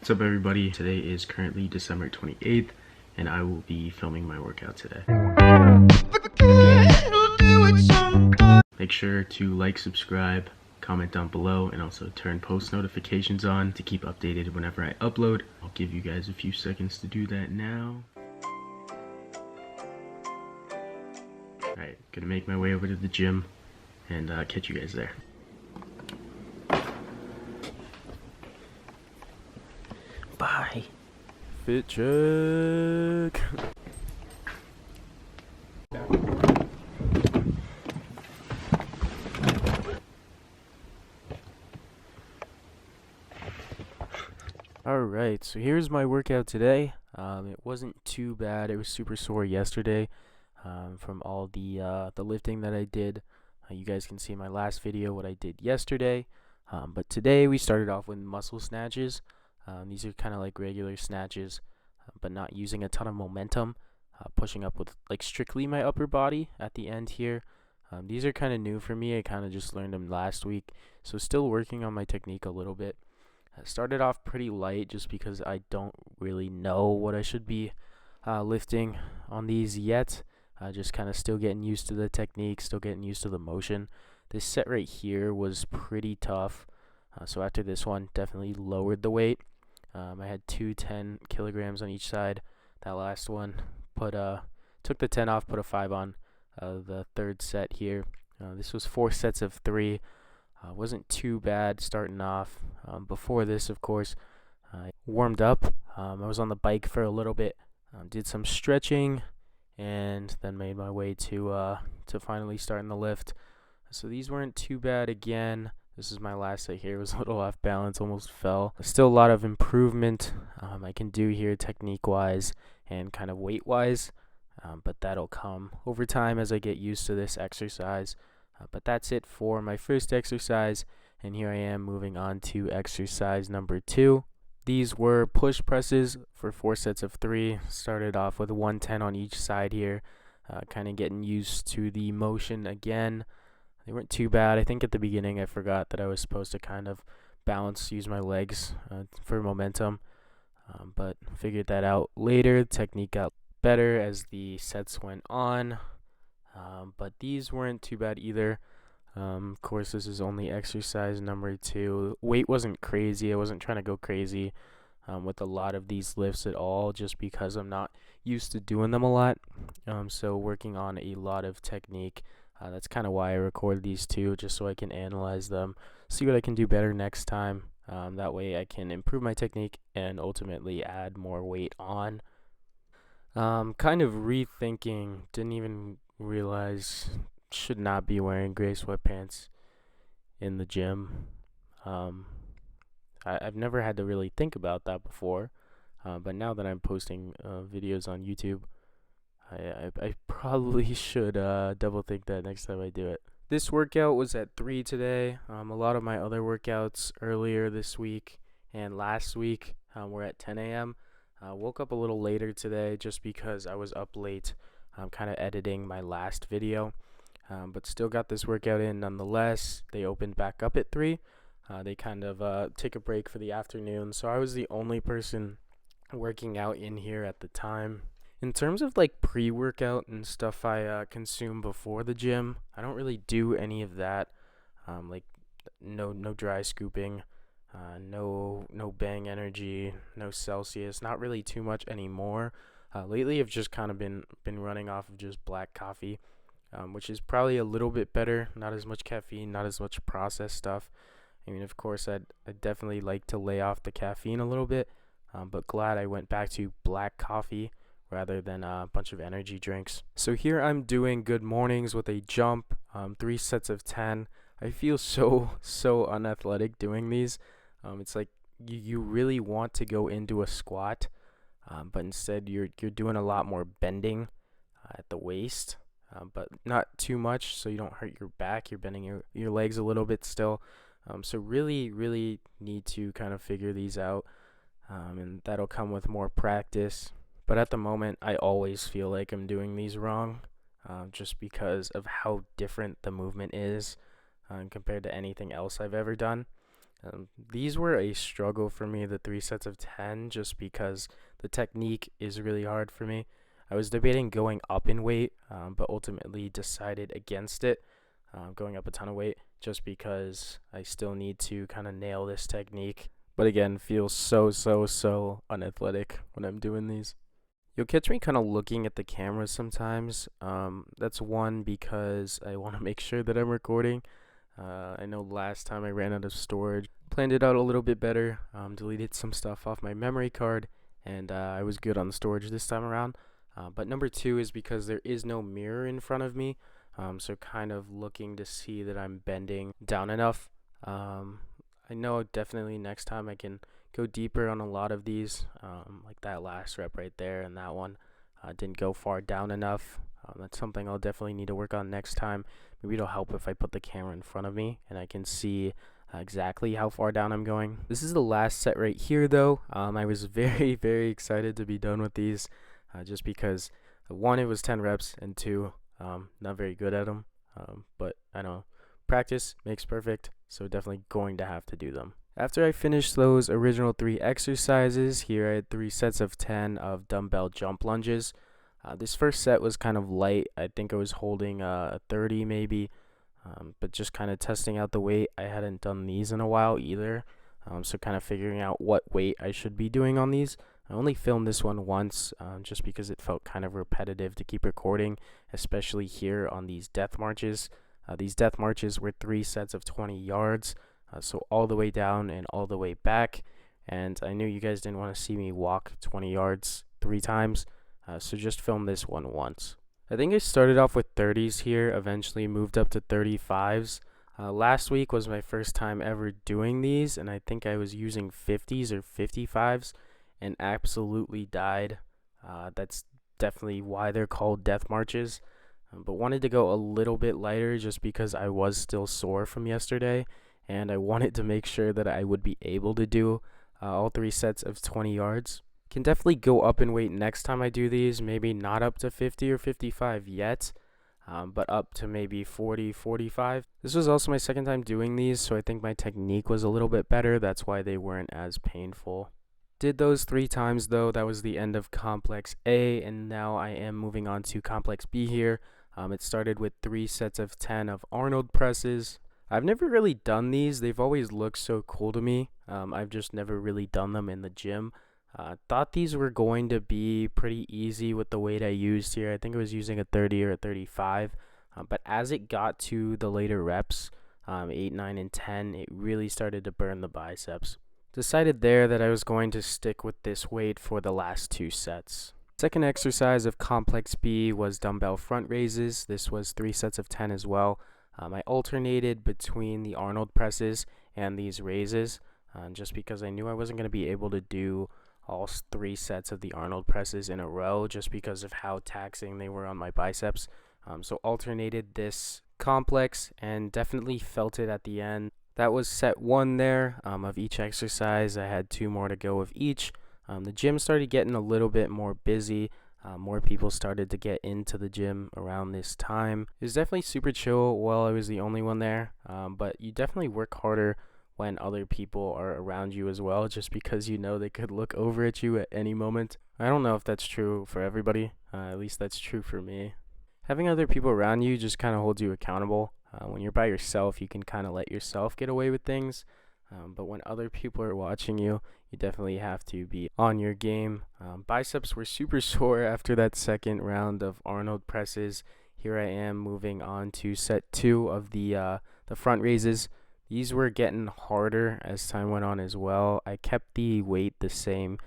What's up everybody? Today is currently December 28th and I will be filming my workout today. Make sure to like, subscribe, comment down below, and also turn post notifications on to keep updated whenever I upload. I'll give you guys a few seconds to do that now. Alright, gonna make my way over to the gym and catch you guys there. Bye. Fit check. Alright, so here's my workout today. It wasn't too bad. It was super sore yesterday from all the lifting that I did. You guys can see in my last video what I did yesterday. But today we started off with muscle snatches. These are kind of like regular snatches, but not using a ton of momentum. Pushing up with like strictly my upper body at the end here. These are kind of new for me. I kind of just learned them last week, so still working on my technique a little bit. I started off pretty light just because I don't really know what I should be lifting on these yet. Just kind of still getting used to the technique, still getting used to the motion. This set right here was pretty tough, so after this one definitely lowered the weight. I had 10 kilograms on each side. That last one took the 10 off, put a 5 on the third set here. This was 4 sets of 3. Wasn't too bad starting off. Before this, of course, I warmed up. I was on the bike for a little bit, did some stretching, and then made my way to finally starting the lift. So these weren't too bad again. This is my last set here. It was a little off balance, almost fell. Still a lot of improvement I can do here technique-wise and kind of weight-wise, but that'll come over time as I get used to this exercise. But that's it for my first exercise, and here I am moving on to exercise number 2. These were push presses for 4 sets of 3. Started off with 110 on each side here, kind of getting used to the motion again. They weren't too bad. I think at the beginning I forgot that I was supposed to kind of use my legs for momentum, but figured that out later. The technique got better as the sets went on, but these weren't too bad either. Of course, this is only exercise number 2. Weight wasn't crazy. I wasn't trying to go crazy with a lot of these lifts at all, just because I'm not used to doing them a lot. So working on a lot of technique. That's kind of why I record these two, just so I can analyze them, see what I can do better next time. That way I can improve my technique and ultimately add more weight on. Kind of rethinking, didn't even realize should not be wearing gray sweatpants in the gym. I've never had to really think about that before, but now that I'm posting videos on YouTube, I probably should double think that next time I do it. This workout was at 3 today. A lot of my other workouts earlier this week and last week were at 10 a.m. Woke up a little later today just because I was up late kind of editing my last video. But still got this workout in nonetheless. They opened back up at 3. They kind of take a break for the afternoon, so I was the only person working out in here at the time. In terms of like pre-workout and stuff I consume before the gym, I don't really do any of that. Like no dry scooping, no Bang Energy, no Celsius, not really too much anymore. Lately I've just kind of been running off of just black coffee, which is probably a little bit better. Not as much caffeine, not as much processed stuff. I mean, of course, I'd definitely like to lay off the caffeine a little bit, but glad I went back to black coffee rather than a bunch of energy drinks. So here I'm doing good mornings with a jump, 3 sets of 10. I feel so unathletic doing these. It's like you really want to go into a squat, but instead you're doing a lot more bending at the waist, but not too much so you don't hurt your back. You're bending your legs a little bit still. So really need to kind of figure these out, and that'll come with more practice. But at the moment, I always feel like I'm doing these wrong, just because of how different the movement is compared to anything else I've ever done. These were a struggle for me, the 3 sets of 10, just because the technique is really hard for me. I was debating going up in weight, but ultimately decided against it, going up a ton of weight, just because I still need to kind of nail this technique. But again, feels so unathletic when I'm doing these. You'll catch me kind of looking at the camera sometimes. That's one because I want to make sure that I'm recording. I know last time I ran out of storage, planned it out a little bit better, deleted some stuff off my memory card, and I was good on the storage this time around. But number two is because there is no mirror in front of me, so kind of looking to see that I'm bending down enough. I know definitely next time I can go deeper on a lot of these, like that last rep right there and that one didn't go far down enough. That's something I'll definitely need to work on next time. Maybe it'll help if I put the camera in front of me and I can see exactly how far down I'm going. This is the last set right here though. I was very excited to be done with these, just because one, it was 10 reps, and two, not very good at them, but I know practice makes perfect, so definitely going to have to do them. After I finished those original 3 exercises, here I had 3 sets of 10 of dumbbell jump lunges. This first set was kind of light. I think I was holding a 30 maybe, but just kind of testing out the weight. I hadn't done these in a while either, so kind of figuring out what weight I should be doing on these. I only filmed this one once, just because it felt kind of repetitive to keep recording, especially here on these death marches. These death marches were 3 sets of 20 yards, so all the way down and all the way back, and I knew you guys didn't want to see me walk 20 yards 3 times, so just film this one once. I think I started off with 30s here, eventually moved up to 35s. Last week was my first time ever doing these, and I think I was using 50s or 55s and absolutely died. That's definitely why they're called death marches, but wanted to go a little bit lighter just because I was still sore from yesterday, and I wanted to make sure that I would be able to do all 3 sets of 20 yards. Can definitely go up in weight next time I do these, maybe not up to 50 or 55 yet, but up to maybe 40, 45. This was also my second time doing these, so I think my technique was a little bit better. That's why they weren't as painful. Did those 3 times though. That was the end of complex A, and now I am moving on to complex B here. It started with 3 sets of 10 of Arnold presses. I've never really done these. They've always looked so cool to me. I've just never really done them in the gym. Thought these were going to be pretty easy with the weight I used here. I think I was using a 30 or a 35. But as it got to the later reps, 8, 9, and 10, it really started to burn the biceps. Decided there that I was going to stick with this weight for the last 2 sets. Second exercise of complex B was dumbbell front raises. This was 3 sets of 10 as well. I alternated between the Arnold presses and these raises, just because I knew I wasn't going to be able to do all 3 sets of the Arnold presses in a row, just because of how taxing they were on my biceps. So alternated this complex and definitely felt it at the end. That was set 1 there of each exercise. I had 2 more to go of each. The gym started getting a little bit more busy. More people started to get into the gym around this time. It was definitely super chill while I was the only one there, but you definitely work harder when other people are around you as well, just because you know they could look over at you at any moment. I don't know if that's true for everybody, at least that's true for me. Having other people around you just kind of holds you accountable. When you're by yourself, you can kind of let yourself get away with things, but when other people are watching you, you definitely have to be on your game. Biceps were super sore after that second round of Arnold presses. Here I am moving on to set 2 of the front raises. These were getting harder as time went on as well. I kept the weight the same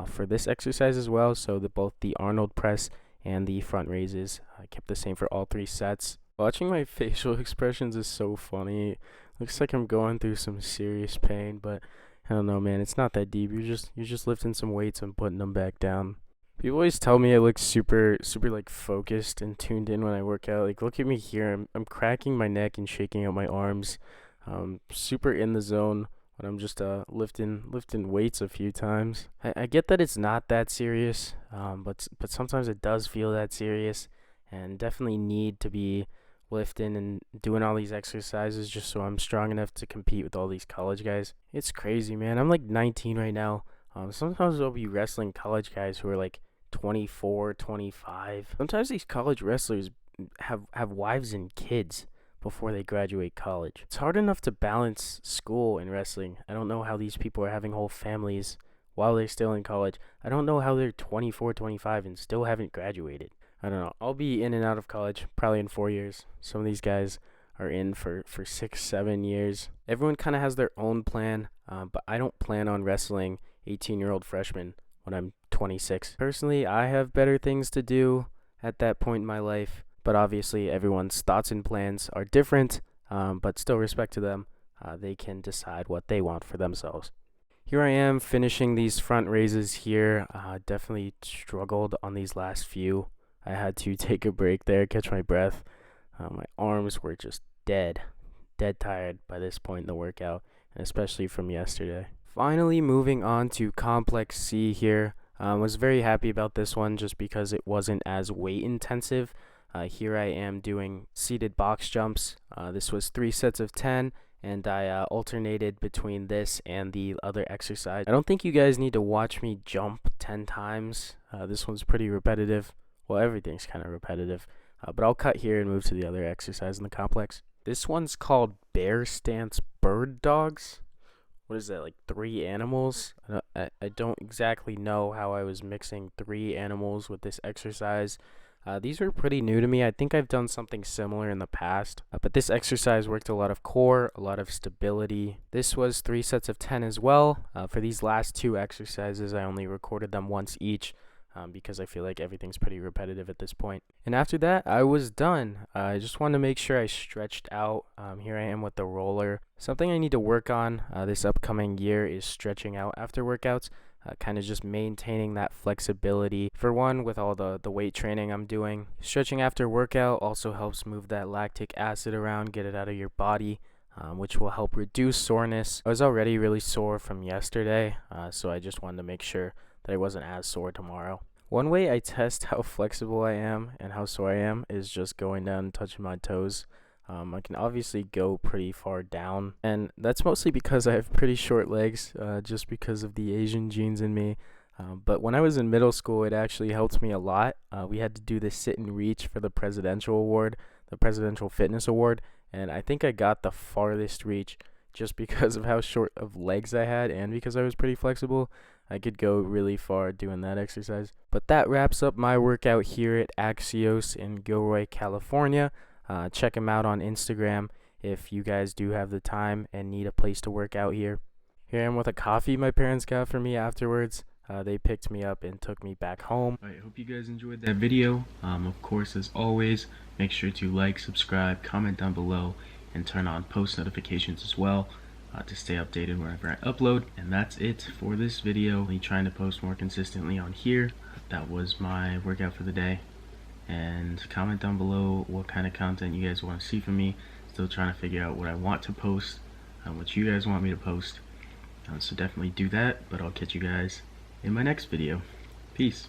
for this exercise as well, so both the Arnold press and the front raises I kept the same for all 3 sets. Watching my facial expressions is so funny. Looks like I'm going through some serious pain, but I don't know, man. It's not that deep. You're just lifting some weights and putting them back down. People always tell me I look super like focused and tuned in when I work out. Like, look at me here. I'm cracking my neck and shaking out my arms. Super in the zone when I'm just lifting weights a few times. I get that it's not that serious, but sometimes it does feel that serious, and definitely need to be lifting and doing all these exercises just so I'm strong enough to compete with all these college guys. It's crazy, man. I'm like 19 right now. Sometimes I'll be wrestling college guys who are like 24, 25. Sometimes these college wrestlers have wives and kids before they graduate college. It's hard enough to balance school and wrestling. I don't know how these people are having whole families while they're still in college. I don't know how they're 24, 25 and still haven't graduated. I don't know. I'll be in and out of college probably in 4 years. Some of these guys are in for 6, 7 years. Everyone kind of has their own plan, but I don't plan on wrestling 18-year-old freshmen when I'm 26. Personally, I have better things to do at that point in my life, but obviously everyone's thoughts and plans are different, but still respect to them. They can decide what they want for themselves. Here I am finishing these front raises here. Definitely struggled on these last few. I had to take a break there, catch my breath. My arms were just dead tired by this point in the workout, and especially from yesterday. Finally moving on to complex C here. Was very happy about this one just because it wasn't as weight intensive. Here I am doing seated box jumps. This was 3 sets of 10, and I alternated between this and the other exercise. I don't think you guys need to watch me jump 10 times. This one's pretty repetitive. Well, everything's kind of repetitive, but I'll cut here and move to the other exercise in the complex. This one's called bear stance bird dogs. What is that, like 3 animals? I don't exactly know how I was mixing 3 animals with this exercise. These were pretty new to me. I think I've done something similar in the past, but this exercise worked a lot of core, a lot of stability. This was 3 sets of 10 as well. For these last 2 exercises, I only recorded them once each. Because I feel like everything's pretty repetitive at this point. And after that, I was done. I just wanted to make sure I stretched out. Here I am with the roller. Something I need to work on this upcoming year is stretching out after workouts, kind of just maintaining that flexibility. For one, with all the weight training I'm doing, stretching after workout also helps move that lactic acid around, get it out of your body. Which will help reduce soreness. I was already really sore from yesterday, so I just wanted to make sure that I wasn't as sore tomorrow. One way I test how flexible I am and how sore I am is just going down and touching my toes. I can obviously go pretty far down, and that's mostly because I have pretty short legs, just because of the Asian genes in me. But when I was in middle school, it actually helped me a lot. We had to do this sit and reach for the Presidential Award, the Presidential Fitness Award, and I think I got the farthest reach just because of how short of legs I had and because I was pretty flexible. I could go really far doing that exercise. But that wraps up my workout here at Axios in Gilroy, California. Check him out on Instagram if you guys do have the time and need a place to work out here. Here I am with a coffee my parents got for me afterwards. They picked me up and took me back home. Alright, hope you guys enjoyed that video. Of course, as always, make sure to like, subscribe, comment down below, and turn on post notifications as well to stay updated whenever I upload. And that's it for this video. I'm trying to post more consistently on here. That was my workout for the day. And comment down below what kind of content you guys want to see from me. Still trying to figure out what I want to post, what you guys want me to post. So definitely do that, but I'll catch you guys in my next video. Peace.